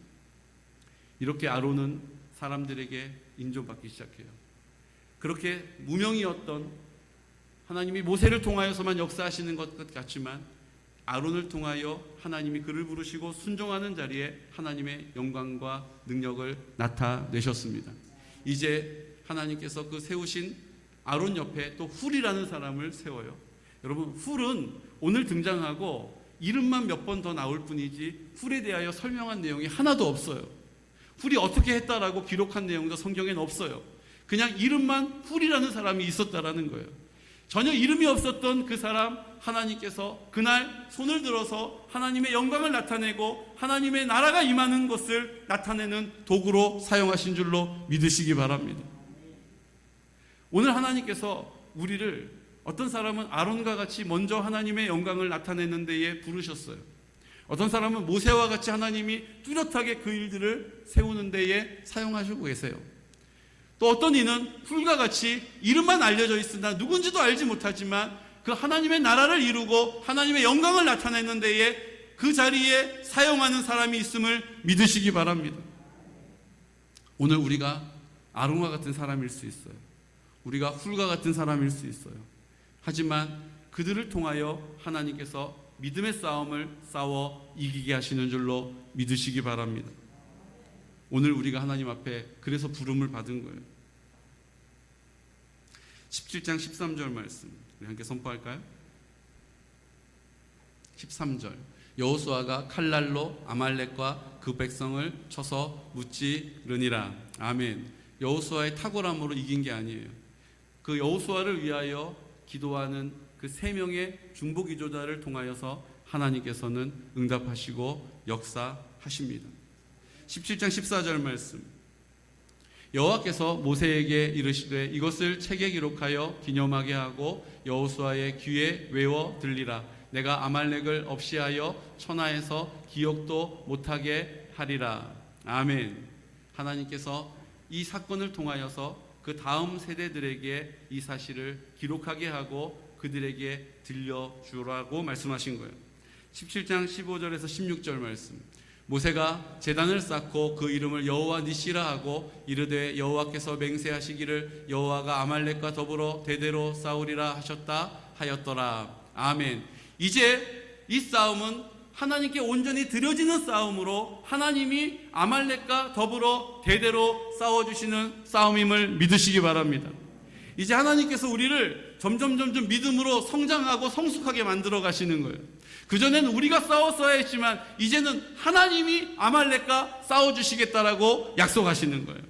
이렇게 아론은 사람들에게 인정받기 시작해요. 그렇게 무명이었던 하나님이 모세를 통하여서만 역사하시는 것 같지만 아론을 통하여 하나님이 그를 부르시고 순종하는 자리에 하나님의 영광과 능력을 나타내셨습니다. 이제 하나님께서 그 세우신 아론 옆에 또 훌이라는 사람을 세워요. 여러분, 훌은 오늘 등장하고 이름만 몇 번 더 나올 뿐이지 훌에 대하여 설명한 내용이 하나도 없어요. 훌이 어떻게 했다라고 기록한 내용도 성경에는 없어요. 그냥 이름만 훌이라는 사람이 있었다라는 거예요. 전혀 이름이 없었던 그 사람, 하나님께서 그날 손을 들어서 하나님의 영광을 나타내고 하나님의 나라가 임하는 것을 나타내는 도구로 사용하신 줄로 믿으시기 바랍니다. 오늘 하나님께서 우리를 어떤 사람은 아론과 같이 먼저 하나님의 영광을 나타내는 데에 부르셨어요. 어떤 사람은 모세와 같이 하나님이 뚜렷하게 그 일들을 세우는 데에 사용하시고 계세요. 또 어떤 이는 훌과 같이 이름만 알려져 있으나 누군지도 알지 못하지만 그 하나님의 나라를 이루고 하나님의 영광을 나타내는 데에 그 자리에 사용하는 사람이 있음을 믿으시기 바랍니다. 오늘 우리가 아론과 같은 사람일 수 있어요. 우리가 훌과 같은 사람일 수 있어요. 하지만 그들을 통하여 하나님께서 믿음의 싸움을 싸워 이기게 하시는 줄로 믿으시기 바랍니다. 오늘 우리가 하나님 앞에 그래서 부름을 받은 거예요. 17장 13절 말씀 우리 함께 선포할까요? 13절 여호수아가 칼날로 아말렉과 그 백성을 쳐서 무찌르니라. 아멘. 여호수아의 탁월함으로 이긴 게 아니에요. 그 여호수아를 위하여 기도하는 그 세 명의 중보기도자를 통하여서 하나님께서는 응답하시고 역사하십니다. 17장 14절 말씀 여호와께서 모세에게 이르시되 이것을 책에 기록하여 기념하게 하고 여호수아의 귀에 외워 들리라. 내가 아말렉을 없이하여 천하에서 기억도 못하게 하리라. 아멘. 하나님께서 이 사건을 통하여서 그 다음 세대들에게 이 사실을 기록하게 하고 그들에게 들려주라고 말씀하신 거예요. 17장 15절에서 16절 말씀. 모세가 제단을 쌓고 그 이름을 여호와 니시라 하고 이르되 여호와께서 맹세하시기를 여호와가 아말렉과 더불어 대대로 싸우리라 하셨다 하였더라. 아멘. 이제 이 싸움은 하나님께 온전히 드려지는 싸움으로 하나님이 아말렉과 더불어 대대로 싸워주시는 싸움임을 믿으시기 바랍니다. 이제 하나님께서 우리를 점점 믿음으로 성장하고 성숙하게 만들어 가시는 거예요. 그전에는 우리가 싸웠어야 했지만 이제는 하나님이 아말렉과 싸워주시겠다라고 약속하시는 거예요.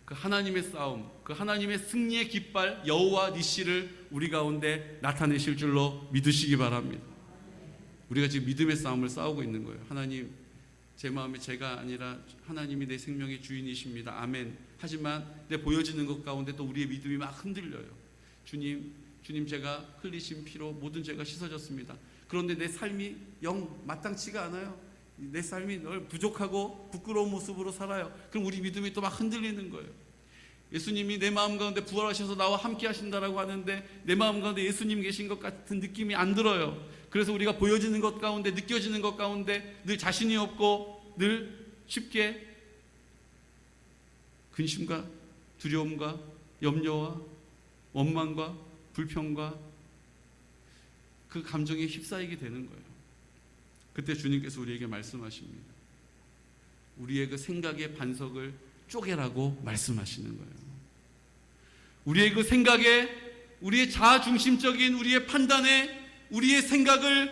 그 하나님의 싸움, 그 하나님의 승리의 깃발 여호와 니시를 우리 가운데 나타내실 줄로 믿으시기 바랍니다. 우리가 지금 믿음의 싸움을 싸우고 있는 거예요. 하나님, 제 마음에 제가 아니라 하나님이 내 생명의 주인이십니다. 아멘. 하지만 내 보여지는 것 가운데 또 우리의 믿음이 막 흔들려요. 주님 제가 흘리신 피로 모든 죄가 씻어졌습니다. 그런데 내 삶이 영 마땅치가 않아요. 내 삶이 늘 부족하고 부끄러운 모습으로 살아요. 그럼 우리 믿음이 또 막 흔들리는 거예요. 예수님이 내 마음 가운데 부활하셔서 나와 함께 하신다라고 하는데 내 마음 가운데 예수님 계신 것 같은 느낌이 안 들어요. 그래서 우리가 보여지는 것 가운데, 느껴지는 것 가운데 늘 자신이 없고 늘 쉽게 근심과 두려움과 염려와 원망과 불평과 그 감정에 휩싸이게 되는 거예요. 그때 주님께서 우리에게 말씀하십니다. 우리의 그 생각의 반석을 쪼개라고 말씀하시는 거예요. 우리의 그 생각에, 우리의 자아중심적인 우리의 판단에, 우리의 생각을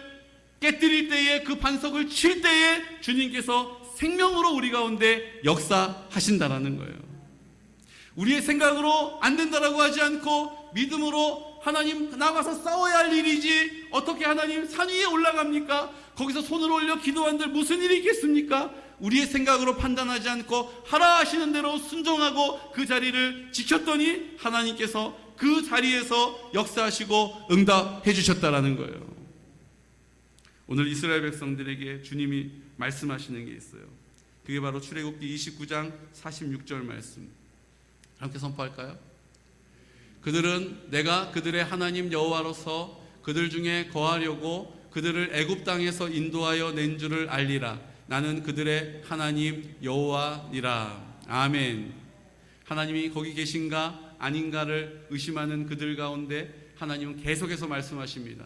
깨뜨릴 때에, 그 반석을 칠 때에 주님께서 생명으로 우리 가운데 역사하신다라는 거예요. 우리의 생각으로 안 된다라고 하지 않고 믿음으로 하나님 나가서 싸워야 할 일이지 어떻게 하나님 산 위에 올라갑니까? 거기서 손을 올려 기도한들 무슨 일이 있겠습니까? 우리의 생각으로 판단하지 않고 하라 하시는 대로 순종하고 그 자리를 지켰더니 하나님께서 그 자리에서 역사하시고 응답해 주셨다라는 거예요. 오늘 이스라엘 백성들에게 주님이 말씀하시는 게 있어요. 그게 바로 출애굽기 29장 46절 말씀. 함께 선포할까요? 그들은 내가 그들의 하나님 여호와로서 그들 중에 거하려고 그들을 애굽 땅에서 인도하여 낸 줄을 알리라. 나는 그들의 하나님 여호와니라. 아멘. 하나님이 거기 계신가 아닌가를 의심하는 그들 가운데 하나님은 계속해서 말씀하십니다.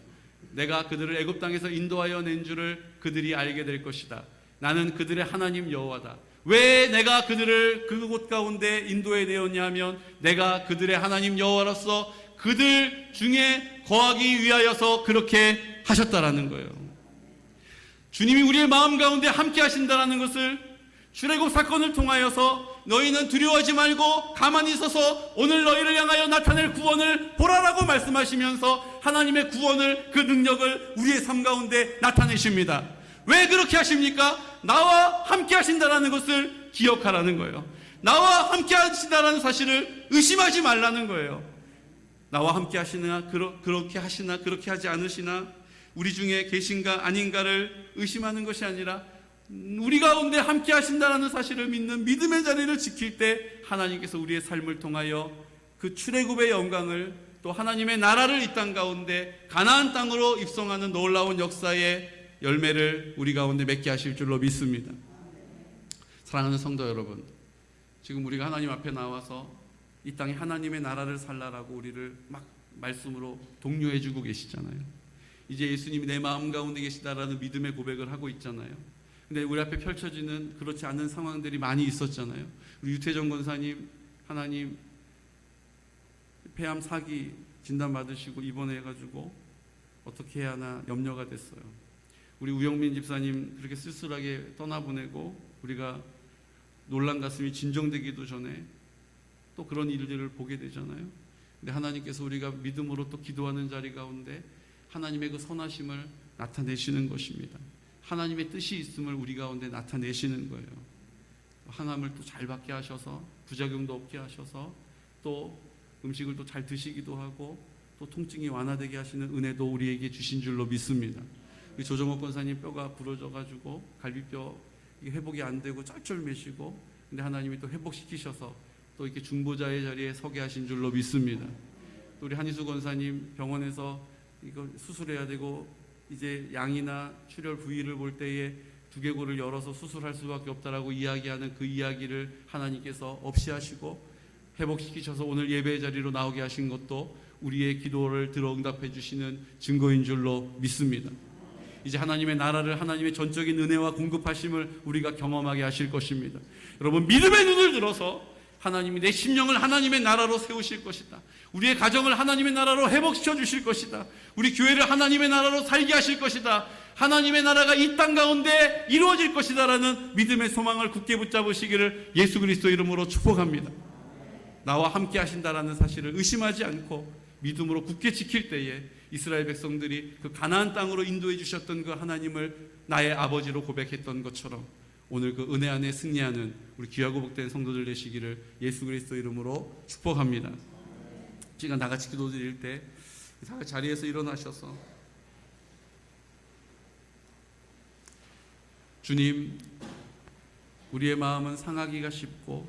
내가 그들을 애굽 땅에서 인도하여 낸 줄을 그들이 알게 될 것이다. 나는 그들의 하나님 여호와다. 왜 내가 그들을 그곳 가운데 인도해 내었냐 하면 내가 그들의 하나님 여호와로서 그들 중에 거하기 위하여서 그렇게 하셨다라는 거예요. 주님이 우리의 마음 가운데 함께 하신다라는 것을 출애굽 사건을 통하여서 너희는 두려워하지 말고 가만히 있어서 오늘 너희를 향하여 나타낼 구원을 보라라고 말씀하시면서 하나님의 구원을, 그 능력을 우리의 삶 가운데 나타내십니다. 왜 그렇게 하십니까? 나와 함께 하신다라는 것을 기억하라는 거예요. 나와 함께 하신다라는 사실을 의심하지 말라는 거예요. 나와 함께 하시나 그렇게 하시나 그렇게 하지 않으시나 우리 중에 계신가 아닌가를 의심하는 것이 아니라 우리 가운데 함께 하신다라는 사실을 믿는 믿음의 자리를 지킬 때 하나님께서 우리의 삶을 통하여 그 출애굽의 영광을, 또 하나님의 나라를 이 땅 가운데 가나안 땅으로 입성하는 놀라운 역사의 열매를 우리 가운데 맺게 하실 줄로 믿습니다. 사랑하는 성도 여러분, 지금 우리가 하나님 앞에 나와서 이 땅에 하나님의 나라를 살라라고 우리를 막 말씀으로 독려해 주고 계시잖아요. 이제 예수님이 내 마음 가운데 계시다라는 믿음의 고백을 하고 있잖아요. 근데 우리 앞에 펼쳐지는 그렇지 않은 상황들이 많이 있었잖아요. 우리 유태정 권사님, 하나님 폐암 4기 진단받으시고 입원해가지고 어떻게 해야 하나 염려가 됐어요. 우리 우영민 집사님 그렇게 쓸쓸하게 떠나보내고 우리가 놀란 가슴이 진정되기도 전에 또 그런 일들을 보게 되잖아요. 근데 하나님께서 우리가 믿음으로 또 기도하는 자리 가운데 하나님의 그 선하심을 나타내시는 것입니다. 하나님의 뜻이 있음을 우리 가운데 나타내시는 거예요. 항암을 또 잘 받게 하셔서 부작용도 없게 하셔서 또 음식을 또 잘 드시기도 하고 또 통증이 완화되게 하시는 은혜도 우리에게 주신 줄로 믿습니다. 조정옥 권사님 뼈가 부러져가지고 갈비뼈 회복이 안 되고 쩔쩔매시고, 근데 하나님이 또 회복시키셔서 또 이렇게 중보자의 자리에 서게 하신 줄로 믿습니다. 또 우리 한희수 권사님 병원에서 이거 수술해야 되고 이제 양이나 출혈 부위를 볼 때에 두개골을 열어서 수술할 수밖에 없다라고 이야기하는 그 이야기를 하나님께서 없이 하시고 회복시키셔서 오늘 예배의 자리로 나오게 하신 것도 우리의 기도를 들어 응답해 주시는 증거인 줄로 믿습니다. 이제 하나님의 나라를, 하나님의 전적인 은혜와 공급하심을 우리가 경험하게 하실 것입니다. 여러분, 믿음의 눈을 들어서 하나님이 내 심령을 하나님의 나라로 세우실 것이다. 우리의 가정을 하나님의 나라로 회복시켜 주실 것이다. 우리 교회를 하나님의 나라로 살게 하실 것이다. 하나님의 나라가 이 땅 가운데 이루어질 것이다 라는 믿음의 소망을 굳게 붙잡으시기를 예수 그리스도 이름으로 축복합니다. 나와 함께 하신다라는 사실을 의심하지 않고 믿음으로 굳게 지킬 때에 이스라엘 백성들이 그 가나안 땅으로 인도해 주셨던 그 하나님을 나의 아버지로 고백했던 것처럼 오늘 그 은혜 안에 승리하는 우리 귀하고 복된 성도들 되시기를 예수 그리스도 이름으로 축복합니다. 지금 다 같이 기도드릴 때 다 같이 자리에서 일어나셔서 주님, 우리의 마음은 상하기가 쉽고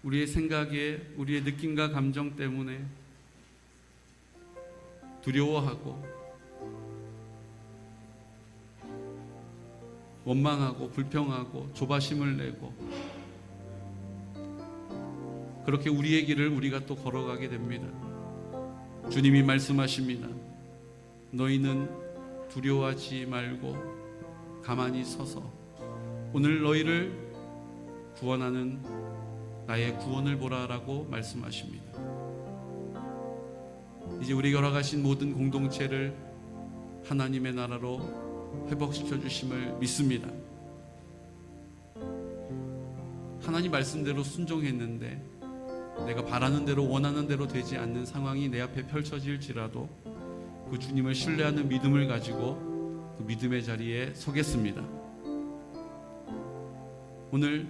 우리의 생각에, 우리의 느낌과 감정 때문에 두려워하고 원망하고 불평하고 조바심을 내고 그렇게 우리의 길을 우리가 또 걸어가게 됩니다. 주님이 말씀하십니다. 너희는 두려워하지 말고 가만히 서서 오늘 너희를 구원하는 나의 구원을 보라라고 말씀하십니다. 이제 우리가 허락하신 모든 공동체를 하나님의 나라로 회복시켜 주심을 믿습니다. 하나님 말씀대로 순종했는데 내가 바라는 대로 원하는 대로 되지 않는 상황이 내 앞에 펼쳐질지라도 그 주님을 신뢰하는 믿음을 가지고 그 믿음의 자리에 서겠습니다. 오늘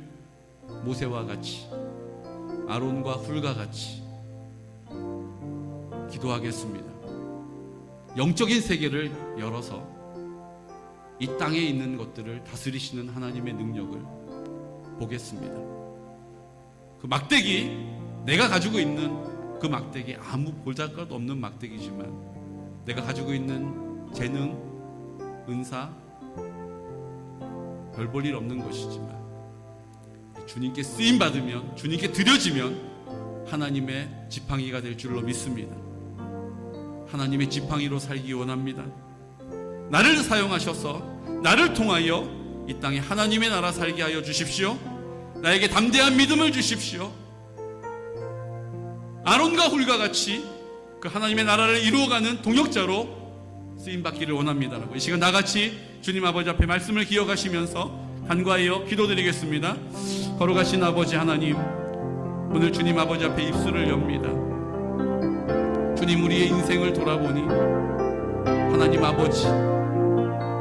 모세와 같이, 아론과 훌과 같이 기도하겠습니다. 영적인 세계를 열어서 이 땅에 있는 것들을 다스리시는 하나님의 능력을 보겠습니다. 그 막대기, 내가 가지고 있는 그 막대기, 아무 볼자가도 없는 막대기지만 내가 가지고 있는 재능, 은사, 별 볼 일 없는 것이지만 주님께 쓰임받으면, 주님께 드려지면 하나님의 지팡이가 될 줄로 믿습니다. 하나님의 지팡이로 살기 원합니다. 나를 사용하셔서 나를 통하여 이 땅에 하나님의 나라 살게 하여 주십시오. 나에게 담대한 믿음을 주십시오. 아론과 훌과 같이 그 하나님의 나라를 이루어가는 동역자로 쓰임받기를 원합니다라고 이 시간 나같이 주님 아버지 앞에 말씀을 기억하시면서 간과하여 기도드리겠습니다. 걸어가신 아버지 하나님, 오늘 주님 아버지 앞에 입술을 엽니다. 주님, 우리의 인생을 돌아보니 하나님 아버지,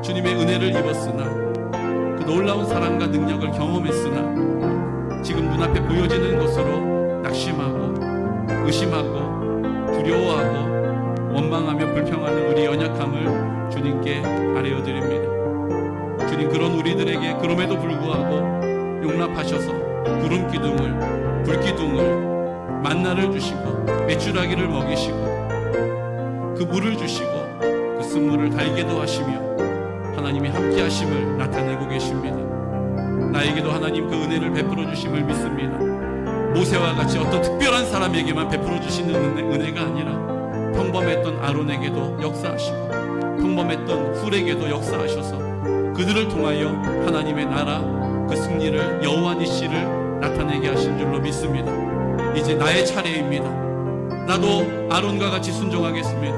주님의 은혜를 입었으나 그 놀라운 사랑과 능력을 경험했으나 지금 눈앞에 보여지는 것으로 낙심하고 의심하고 두려워하고 원망하며 불평하는 우리 연약함을 주님께 아뢰어드립니다. 주님, 그런 우리들에게 그럼에도 불구하고 용납하셔서 구름 기둥을, 불 기둥을, 만나를 주시고 메추라기를 먹이시고 그 물을 주시고 그 쓴물을 달게도 하시며 하나님이 함께 하심을 나타내고 계십니다. 나에게도 하나님 그 은혜를 베풀어 주심을 믿습니다. 모세와 같이 어떤 특별한 사람에게만 베풀어 주시는 은혜가 아니라 평범했던 아론에게도 역사하시고 평범했던 훌에게도 역사하셔서 그들을 통하여 하나님의 나라 그 승리를, 여호와 니시를 나타내게 하신 줄로 믿습니다. 이제 나의 차례입니다. 나도 아론과 같이 순종하겠습니다.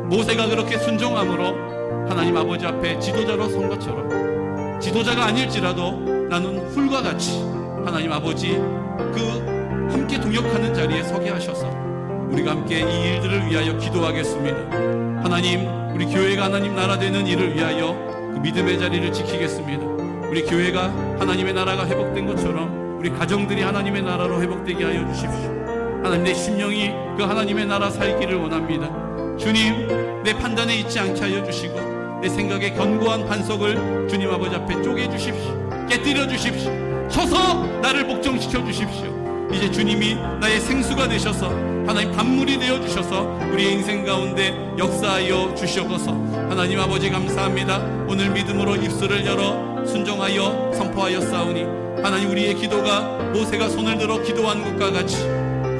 모세가 그렇게 순종함으로 하나님 아버지 앞에 지도자로 선 것처럼 지도자가 아닐지라도 나는 훌과 같이 하나님 아버지 그 함께 동역하는 자리에 서게 하셔서 우리가 함께 이 일들을 위하여 기도하겠습니다. 하나님, 우리 교회가 하나님 나라 되는 일을 위하여 그 믿음의 자리를 지키겠습니다. 우리 교회가 하나님의 나라가 회복된 것처럼 우리 가정들이 하나님의 나라로 회복되게 하여 주십시오. 하나님, 내 심령이 그 하나님의 나라 살기를 원합니다. 주님, 내 판단에 있지 않게 하여 주시고 내 생각의 견고한 반석을 주님 아버지 앞에 쪼개주십시오. 깨뜨려 주십시오. 쳐서 나를 복종시켜 주십시오. 이제 주님이 나의 생수가 되셔서 하나님 단물이 되어주셔서 우리의 인생 가운데 역사하여 주시옵소서. 하나님 아버지 감사합니다. 오늘 믿음으로 입술을 열어 순종하여 선포하여 싸우니 하나님 우리의 기도가 모세가 손을 들어 기도한 것과 같이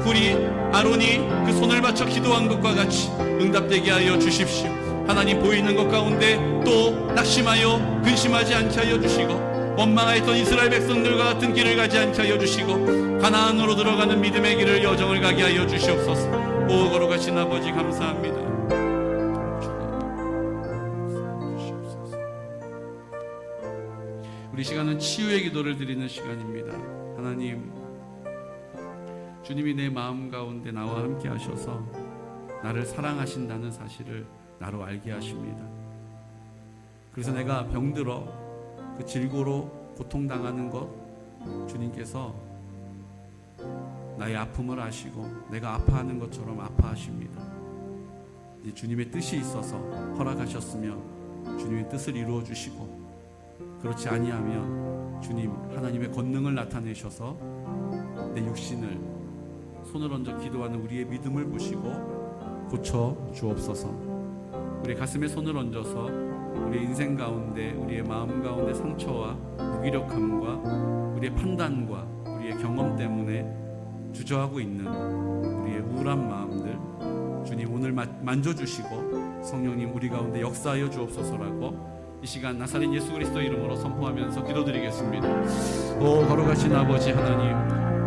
우리 아론이 그 손을 받쳐 기도한 것과 같이 응답되게 하여 주십시오. 하나님 보이는 것 가운데 또 낙심하여 근심하지 않게 하여 주시고 원망하였던 이스라엘 백성들과 같은 길을 가지 않게 하여 주시고 가나안으로 들어가는 믿음의 길을 여정을 가게 하여 주시옵소서. 오 거룩하신 아버지 감사합니다. 우리 시간은 치유의 기도를 드리는 시간입니다. 하나님, 주님이 내 마음 가운데 나와 함께 하셔서 나를 사랑하신다는 사실을 나로 알게 하십니다. 그래서 내가 병들어 그 질고로 고통당하는 것 주님께서 나의 아픔을 아시고 내가 아파하는 것처럼 아파하십니다. 이제 주님의 뜻이 있어서 허락하셨으면 주님의 뜻을 이루어 주시고 그렇지 아니하면 주님 하나님의 권능을 나타내셔서 내 육신을 손을 얹어 기도하는 우리의 믿음을 보시고 고쳐 주옵소서. 우리 가슴에 손을 얹어서 우리의 인생 가운데 우리의 마음 가운데 상처와 무기력함과 우리의 판단과 우리의 경험 때문에 주저하고 있는 우리의 우울한 마음들 주님 오늘 만져주시고 성령님 우리 가운데 역사하여 주옵소서라고 이 시간 나사렛 예수 그리스도 이름으로 선포하면서 기도드리겠습니다. 오 거룩하신 아버지 하나님,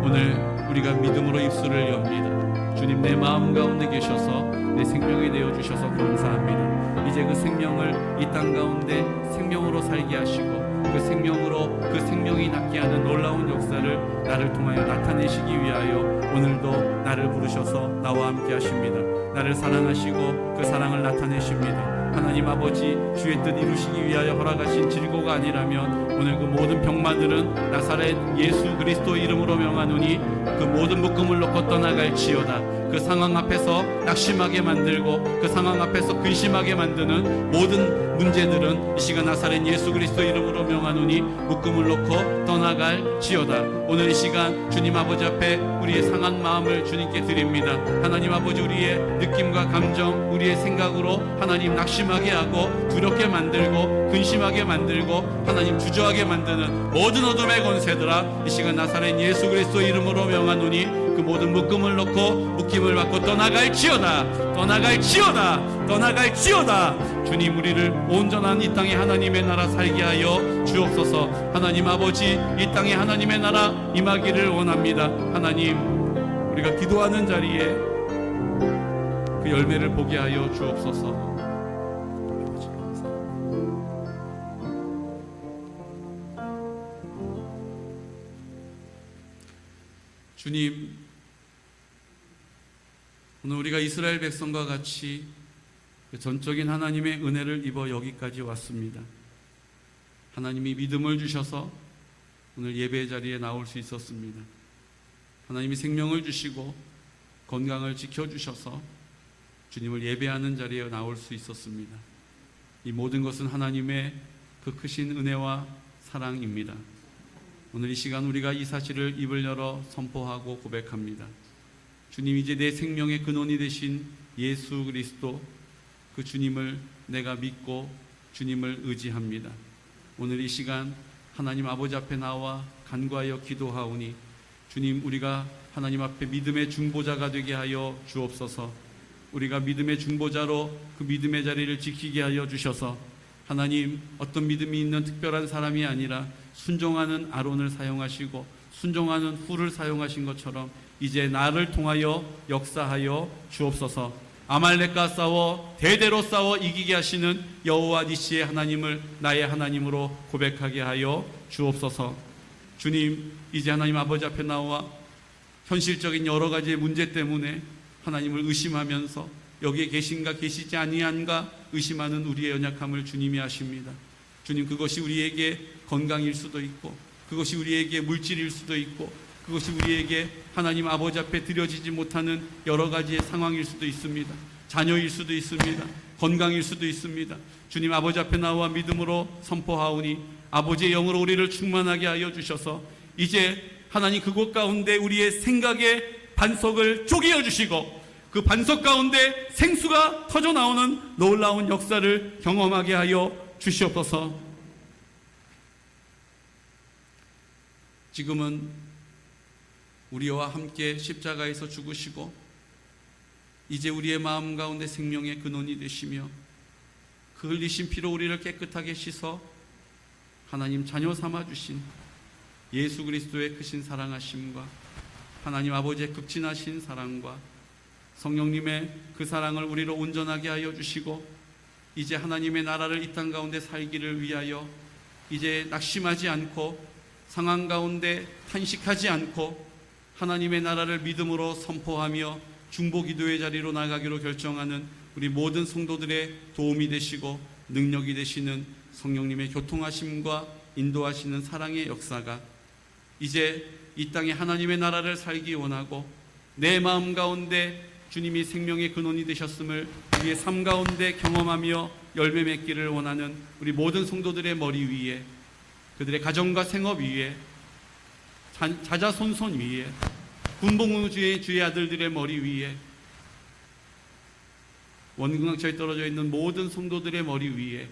오늘 우리가 믿음으로 입술을 엽니다. 주님 내 마음 가운데 계셔서 내 생명이 되어 주셔서 감사합니다. 이제 그 생명을 이 땅 가운데 생명으로 살게 하시고 그 생명으로 그 생명이 낫게 하는 놀라운 역사를 나를 통하여 나타내시기 위하여 오늘도 나를 부르셔서 나와 함께 하십니다. 나를 사랑하시고 그 사랑을 나타내십니다. 하나님 아버지 주의 뜻 이루시기 위하여 허락하신 질고가 아니라면 오늘 그 모든 병마들은 나사렛 예수 그리스도 이름으로 명하노니 그 모든 묶음을 놓고 떠나갈지어다. 그 상황 앞에서 낙심하게 만들고 그 상황 앞에서 근심하게 만드는 모든 문제들은 이 시간 나사렛 예수 그리스도 이름으로 명하노니 묶음을 놓고 떠나갈지어다. 오늘 이 시간 주님 아버지 앞에 우리의 상한 마음을 주님께 드립니다. 하나님 아버지 우리의 느낌과 감정 우리의 생각으로 하나님 낙심하게 하고 두렵게 만들고 근심하게 만들고 하나님 주저하게 만드는 모든 어둠의 권세들아 이 시간 나사렛 예수 그리스도 이름으로 명하노니 그 모든 묶음을 놓고 묶임을 받고 떠나갈지어다. 떠나갈지어다. 떠나갈지어다. 주님 우리를 온전한 이 땅에 하나님의 나라 살게 하여 주옵소서. 하나님 아버지 이 땅에 하나님의 나라 임하기를 원합니다. 하나님 우리가 기도하는 자리에 그 열매를 보게 하여 주옵소서. 주님 오늘 우리가 이스라엘 백성과 같이 전적인 하나님의 은혜를 입어 여기까지 왔습니다. 하나님이 믿음을 주셔서 오늘 예배 자리에 나올 수 있었습니다. 하나님이 생명을 주시고 건강을 지켜주셔서 주님을 예배하는 자리에 나올 수 있었습니다. 이 모든 것은 하나님의 그 크신 은혜와 사랑입니다. 오늘 이 시간 우리가 이 사실을 입을 열어 선포하고 고백합니다. 주님 이제 내 생명의 근원이 되신 예수 그리스도 그 주님을 내가 믿고 주님을 의지합니다. 오늘 이 시간 하나님 아버지 앞에 나와 간구하여 기도하오니 주님 우리가 하나님 앞에 믿음의 중보자가 되게 하여 주옵소서. 우리가 믿음의 중보자로 그 믿음의 자리를 지키게 하여 주셔서 하나님 어떤 믿음이 있는 특별한 사람이 아니라 순종하는 아론을 사용하시고 순종하는 훌을 사용하신 것처럼 이제 나를 통하여 역사하여 주옵소서. 아말렉과 싸워 대대로 싸워 이기게 하시는 여호와 니시의 하나님을 나의 하나님으로 고백하게 하여 주옵소서. 주님 이제 하나님 아버지 앞에 나와 현실적인 여러 가지의 문제 때문에 하나님을 의심하면서 여기에 계신가 계시지 아니한가 의심하는 우리의 연약함을 주님이 아십니다. 주님 그것이 우리에게 건강일 수도 있고 그것이 우리에게 물질일 수도 있고 그것이 우리에게 하나님 아버지 앞에 드려지지 못하는 여러 가지의 상황일 수도 있습니다. 자녀일 수도 있습니다. 건강일 수도 있습니다. 주님 아버지 앞에 나와 믿음으로 선포하오니 아버지의 영으로 우리를 충만하게 하여 주셔서 이제 하나님 그곳 가운데 우리의 생각의 반석을 쪼개어 주시고 그 반석 가운데 생수가 터져 나오는 놀라운 역사를 경험하게 하여 주시옵소서. 지금은 우리와 함께 십자가에서 죽으시고 이제 우리의 마음 가운데 생명의 근원이 되시며 그 흘리신 피로 우리를 깨끗하게 씻어 하나님 자녀 삼아 주신 예수 그리스도의 크신 사랑하심과 하나님 아버지의 극진하신 사랑과 성령님의 그 사랑을 우리로 온전하게 하여 주시고 이제 하나님의 나라를 이 땅 가운데 살기를 위하여 이제 낙심하지 않고 상황 가운데 탄식하지 않고 하나님의 나라를 믿음으로 선포하며 중보 기도의 자리로 나가기로 결정하는 우리 모든 성도들의 도움이 되시고 능력이 되시는 성령님의 교통하심과 인도하시는 사랑의 역사가 이제 이 땅에 하나님의 나라를 살기 원하고 내 마음 가운데 주님이 생명의 근원이 되셨음을 우리의 삶 가운데 경험하며 열매 맺기를 원하는 우리 모든 성도들의 머리 위에 그들의 가정과 생업 위에 자자손손 위에 군복무주의 주의 아들들의 머리 위에 원근강처에 떨어져 있는 모든 성도들의 머리 위에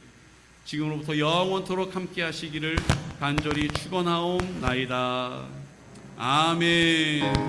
지금으로부터 영원토록 함께 하시기를 간절히 축원하옵나이다. 아멘.